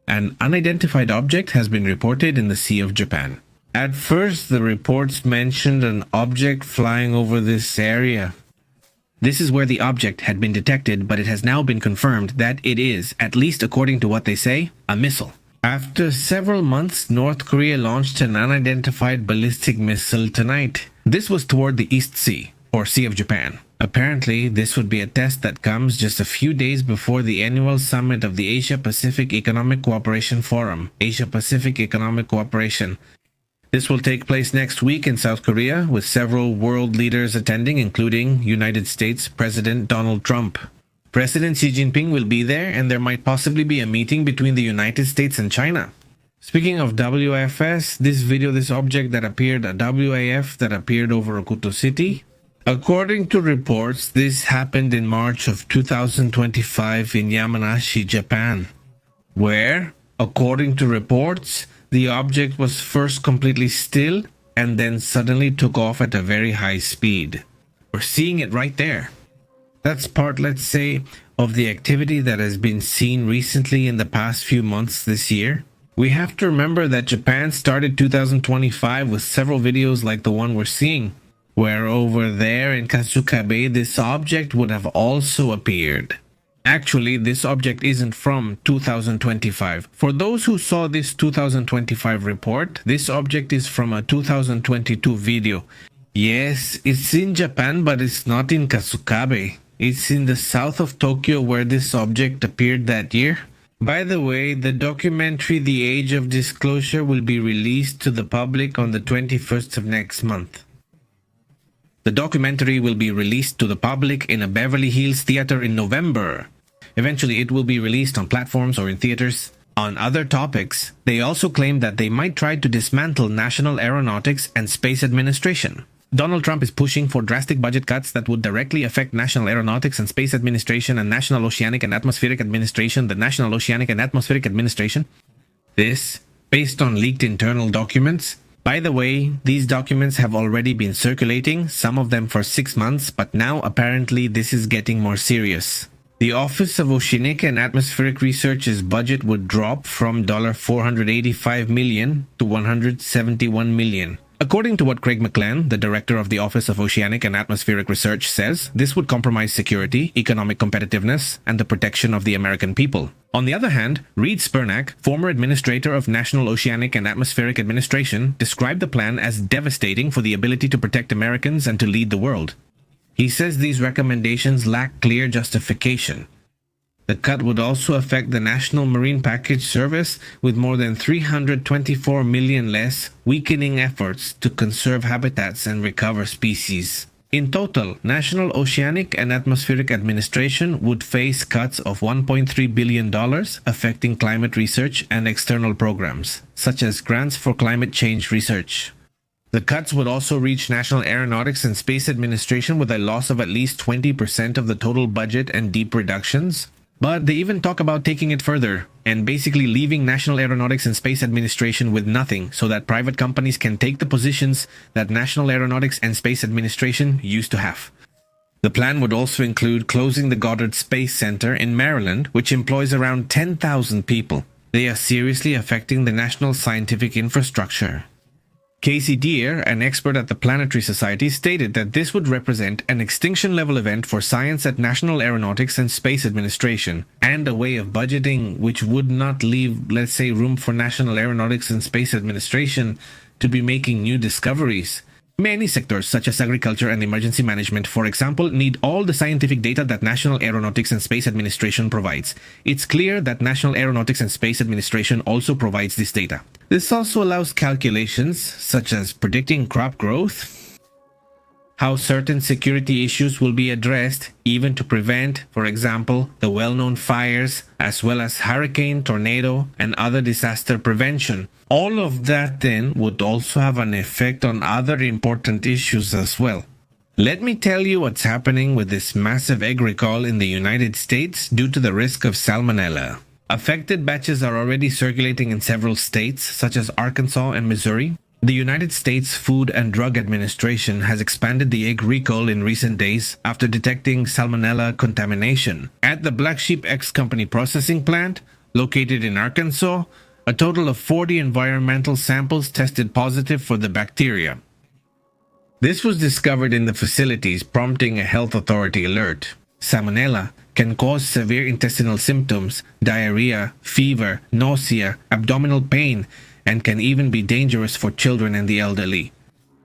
An unidentified object has been reported in the Sea of Japan. At first, the reports mentioned an object flying over this area. This is where the object had been detected, but it has now been confirmed that it is, at least according to what they say, a missile. After several months, North Korea launched an unidentified ballistic missile tonight. This was toward the East Sea, or Sea of Japan. Apparently, this would be a test that comes just a few days before the annual summit of the Asia-Pacific Economic Cooperation Forum, Asia-Pacific Economic Cooperation. This will take place next week in South Korea, with several world leaders attending, including United States President Donald Trump. President Xi Jinping will be there, and there might possibly be a meeting between the United States and China. Speaking of WFS, this object that appeared, a WAF that appeared over Okuto City. According to reports, this happened in March of 2025 in Yamanashi, Japan, where, according to reports, the object was first completely still and then suddenly took off at a very high speed. We're seeing it right there. That's part, let's say, of the activity that has been seen recently in the past few months this year. We have to remember that Japan started 2025 with several videos like the one we're seeing, where over there in Kasuka Bay this object would have also appeared. Actually, this object isn't from 2025. For those who saw this 2025 report, this object is from a 2022 video. Yes, it's in Japan, but it's not in Kasuka Bay. It's in the south of Tokyo where this object appeared that year. By the way, the documentary The Age of Disclosure will be released to the public on the 21st of next month. The documentary will be released to the public in a Beverly Hills theater in November. Eventually, it will be released on platforms or in theaters. On other topics, they also claim that they might try to dismantle National Aeronautics and Space Administration. Donald Trump is pushing for drastic budget cuts that would directly affect National Aeronautics and Space Administration and National Oceanic and Atmospheric Administration, the National Oceanic and Atmospheric Administration. This, based on leaked internal documents. By the way, these documents have already been circulating, some of them for 6 months, but now apparently this is getting more serious. The Office of Oceanic and Atmospheric Research's budget would drop from $485 million to $171 million. According to what Craig McClenn, the director of the Office of Oceanic and Atmospheric Research, says, this would compromise security, economic competitiveness, and the protection of the American people. On the other hand, Reed Spernak, former administrator of National Oceanic and Atmospheric Administration, described the plan as devastating for the ability to protect Americans and to lead the world. He says these recommendations lack clear justification. The cut would also affect the National Marine Package Service with more than $324 million less, weakening efforts to conserve habitats and recover species. In total, National Oceanic and Atmospheric Administration would face cuts of $1.3 billion, affecting climate research and external programs, such as grants for climate change research. The cuts would also reach National Aeronautics and Space Administration with a loss of at least 20% of the total budget and deep reductions. But they even talk about taking it further and basically leaving National Aeronautics and Space Administration with nothing so that private companies can take the positions that National Aeronautics and Space Administration used to have. The plan would also include closing the Goddard Space Center in Maryland, which employs around 10,000 people. They are seriously affecting the national scientific infrastructure. Casey Deer, an expert at the Planetary Society, stated that this would represent an extinction-level event for science at National Aeronautics and Space Administration, and a way of budgeting which would not leave, let's say, room for National Aeronautics and Space Administration to be making new discoveries. Many sectors, such as agriculture and emergency management, for example, need all the scientific data that National Aeronautics and Space Administration provides. It's clear that National Aeronautics and Space Administration also provides this data. This also allows calculations, such as predicting crop growth, how certain security issues will be addressed, even to prevent, for example, the well-known fires, as well as hurricane, tornado, and other disaster prevention. All of that then would also have an effect on other important issues as well. Let me tell you what's happening with this massive egg recall in the United States due to the risk of Salmonella. Affected batches are already circulating in several states, such as Arkansas and Missouri. The United States Food and Drug Administration has expanded the egg recall in recent days after detecting Salmonella contamination. At the Black Sheep Eggs Company processing plant, located in Arkansas, a total of 40 environmental samples tested positive for the bacteria. This was discovered in the facilities, prompting a health authority alert. Salmonella can cause severe intestinal symptoms, diarrhea, fever, nausea, abdominal pain, and can even be dangerous for children and the elderly.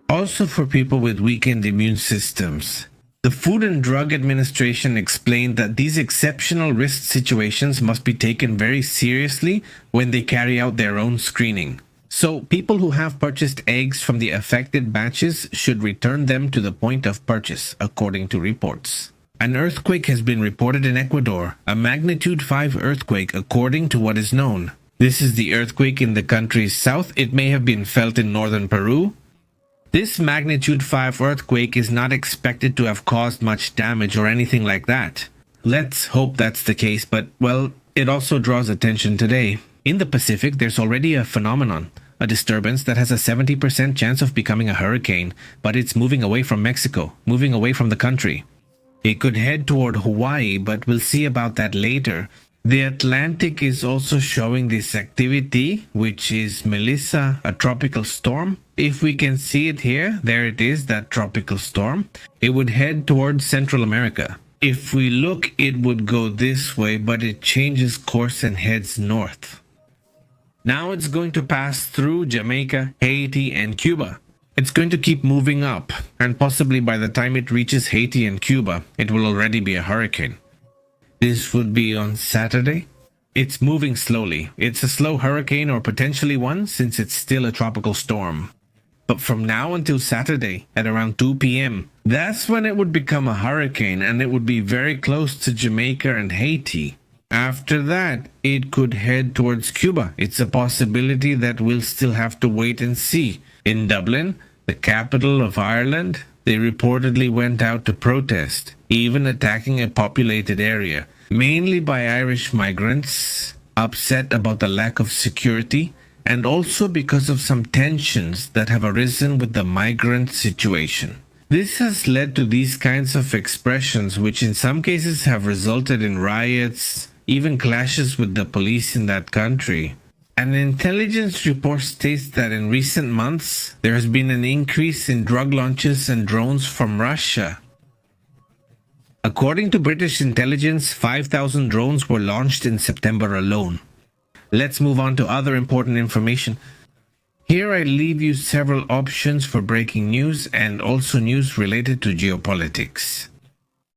Also for people with weakened immune systems. The Food and Drug Administration explained that these exceptional risk situations must be taken very seriously when they carry out their own screening. So, people who have purchased eggs from the affected batches should return them to the point of purchase, according to reports. An earthquake has been reported in Ecuador, a magnitude 5 earthquake according to what is known. This is the earthquake in the country's south. It may have been felt in northern Peru. This magnitude 5 earthquake is not expected to have caused much damage or anything like that. Let's hope that's the case, but, well, it also draws attention today. In the Pacific, there's already a phenomenon, a disturbance that has a 70% chance of becoming a hurricane, but it's moving away from Mexico, moving away from the country. It could head toward Hawaii, but we'll see about that later. The Atlantic is also showing this activity, which is Melissa, a tropical storm. If we can see it here, there it is, that tropical storm. It would head towards Central America. If we look, it would go this way, but it changes course and heads north. Now it's going to pass through Jamaica, Haiti, and Cuba. It's going to keep moving up, and possibly by the time it reaches Haiti and Cuba, it will already be a hurricane. This would be on Saturday. It's moving slowly. It's a slow hurricane or potentially one since it's still a tropical storm. But from now until Saturday at around 2 p.m., that's when it would become a hurricane and it would be very close to Jamaica and Haiti. After that, it could head towards Cuba. It's a possibility that we'll still have to wait and see. In Dublin, the capital of Ireland, they reportedly went out to protest, even attacking a populated area, mainly by Irish migrants, upset about the lack of security, and also because of some tensions that have arisen with the migrant situation. This has led to these kinds of expressions, which in some cases have resulted in riots, even clashes with the police in that country. An intelligence report states that in recent months, there has been an increase in drug launches and drones from Russia. According to British intelligence, 5,000 drones were launched in September alone. Let's move on to other important information. Here I leave you several options for breaking news and also news related to geopolitics.